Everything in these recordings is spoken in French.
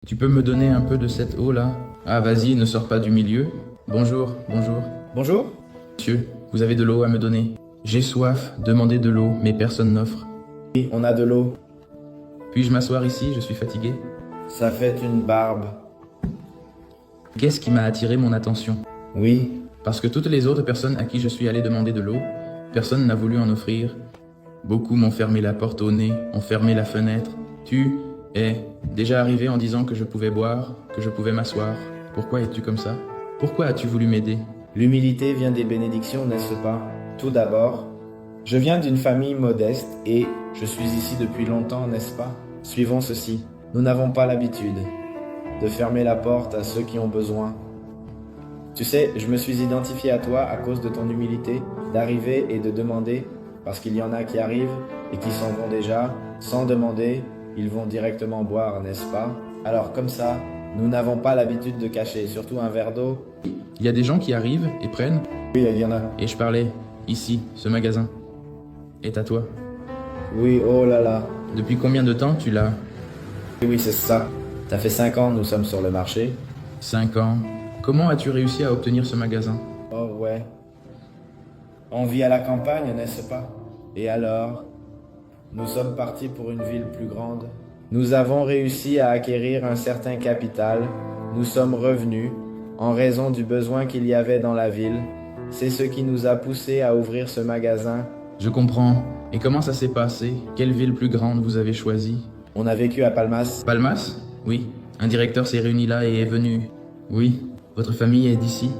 Tu peux me donner un peu de cette eau-là? Ah, vas-y, ne sors pas du milieu. Bonjour, bonjour. Bonjour. Monsieur, vous avez de l'eau à me donner? J'ai soif, demandez de l'eau, mais personne n'offre. Oui, on a de l'eau. Puis-je m'asseoir ici? Je suis fatigué. Ça fait une barbe. Qu'est-ce qui m'a attiré mon attention? Oui. Parce que toutes les autres personnes à qui je suis allé demander de l'eau, personne n'a voulu en offrir. Beaucoup m'ont fermé la porte au nez, ont fermé la fenêtre. Tu es déjà arrivé en disant que je pouvais boire, que je pouvais m'asseoir. Pourquoi es-tu comme ça? Pourquoi as-tu voulu m'aider? L'humilité vient des bénédictions, n'est-ce pas? Tout d'abord, je viens d'une famille modeste et je suis ici depuis longtemps, n'est-ce pas? Suivons ceci. Nous n'avons pas l'habitude de fermer la porte à ceux qui ont besoin. Tu sais, je me suis identifié à toi à cause de ton humilité, d'arriver et de demander, parce qu'il y en a qui arrivent et qui s'en vont déjà, sans demander, ils vont directement boire, n'est-ce pas? Alors comme ça, nous n'avons pas l'habitude de cacher, surtout un verre d'eau. Il y a des gens qui arrivent et prennent, Oui, il y en a. et je parlais, ici, ce magasin, est à toi. Oui, oh là là. Depuis combien de temps tu l'as? Oui, c'est ça. Ça fait 5 ans, nous sommes sur le marché. 5 ans. Comment as-tu réussi à obtenir ce magasin? Oh ouais. On vit à la campagne, n'est-ce pas? Et alors, nous sommes partis pour une ville plus grande. Nous avons réussi à acquérir un certain capital. Nous sommes revenus en raison du besoin qu'il y avait dans la ville. C'est ce qui nous a poussés à ouvrir ce magasin. Je comprends. Et comment ça s'est passé? Quelle ville plus grande vous avez choisie? On a vécu à Palmas. Palmas? Oui. Un directeur s'est réuni là et est venu. Oui. Votre famille est d'ici?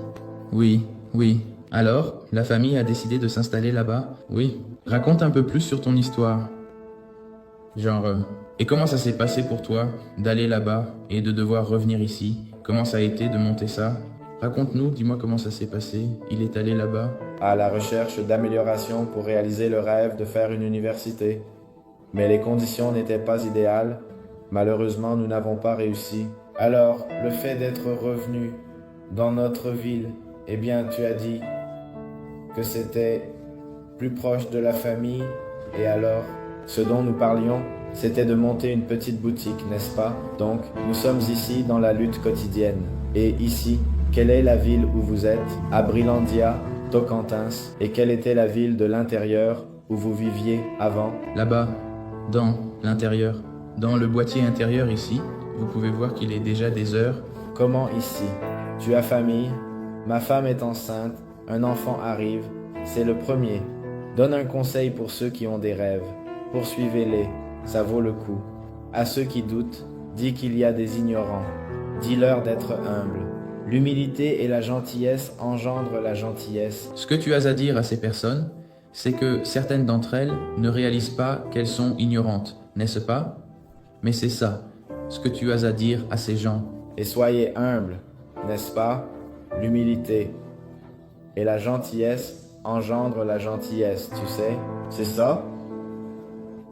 Oui, oui. Alors, la famille a décidé de s'installer là-bas? Oui. Raconte un peu plus sur ton histoire. Genre, et comment ça s'est passé pour toi d'aller là-bas et de devoir revenir ici? Comment ça a été de monter ça? Raconte-nous, dis-moi comment ça s'est passé. Il est allé là-bas? À la recherche d'amélioration pour réaliser le rêve de faire une université. Mais les conditions n'étaient pas idéales. Malheureusement, nous n'avons pas réussi. Alors, le fait d'être revenu dans notre ville, eh bien, tu as dit que c'était plus proche de la famille. Et alors, ce dont nous parlions, c'était de monter une petite boutique, n'est-ce pas? Donc, nous sommes ici dans la lutte quotidienne. Et ici, quelle est la ville où vous êtes? À Brilandia, Tocantins. Et quelle était la ville de l'intérieur où vous viviez avant? Là-bas, dans l'intérieur, dans le boîtier intérieur ici, vous pouvez voir qu'il est déjà des heures. Comment ici? Tu as famille? Ma femme est enceinte, un enfant arrive, c'est le premier. Donne un conseil pour ceux qui ont des rêves. Poursuivez-les, ça vaut le coup. À ceux qui doutent, dis qu'il y a des ignorants. Dis-leur d'être humbles. L'humilité et la gentillesse engendrent la gentillesse. Ce que tu as à dire à ces personnes, c'est que certaines d'entre elles ne réalisent pas qu'elles sont ignorantes, n'est-ce pas? Mais c'est ça, ce que tu as à dire à ces gens. Et soyez humbles, n'est-ce pas? L'humilité et la gentillesse engendrent la gentillesse, tu sais? C'est ça?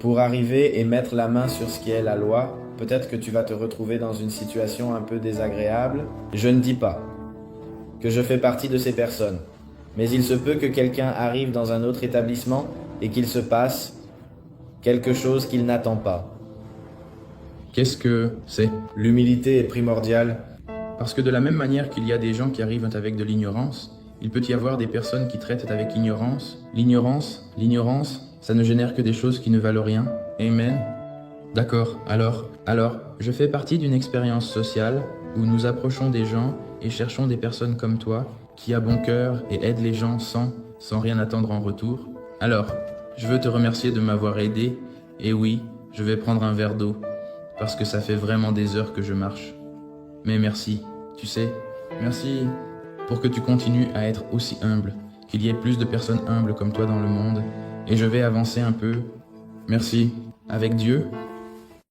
Pour arriver et mettre la main sur ce qui est la loi, peut-être que tu vas te retrouver dans une situation un peu désagréable. Je ne dis pas que je fais partie de ces personnes, mais il se peut que quelqu'un arrive dans un autre établissement et qu'il se passe quelque chose qu'il n'attend pas. Qu'est-ce que c'est? L'humilité est primordiale. Parce que de la même manière qu'il y a des gens qui arrivent avec de l'ignorance, il peut y avoir des personnes qui traitent avec ignorance. L'ignorance, ça ne génère que des choses qui ne valent rien. Amen. D'accord, alors, je fais partie d'une expérience sociale où nous approchons des gens et cherchons des personnes comme toi qui a bon cœur et aide les gens sans rien attendre en retour. Alors, je veux te remercier de m'avoir aidé et oui, je vais prendre un verre d'eau parce que ça fait vraiment des heures que je marche. Mais merci, tu sais, merci pour que tu continues à être aussi humble, qu'il y ait plus de personnes humbles comme toi dans le monde, et je vais avancer un peu. Merci. Avec Dieu,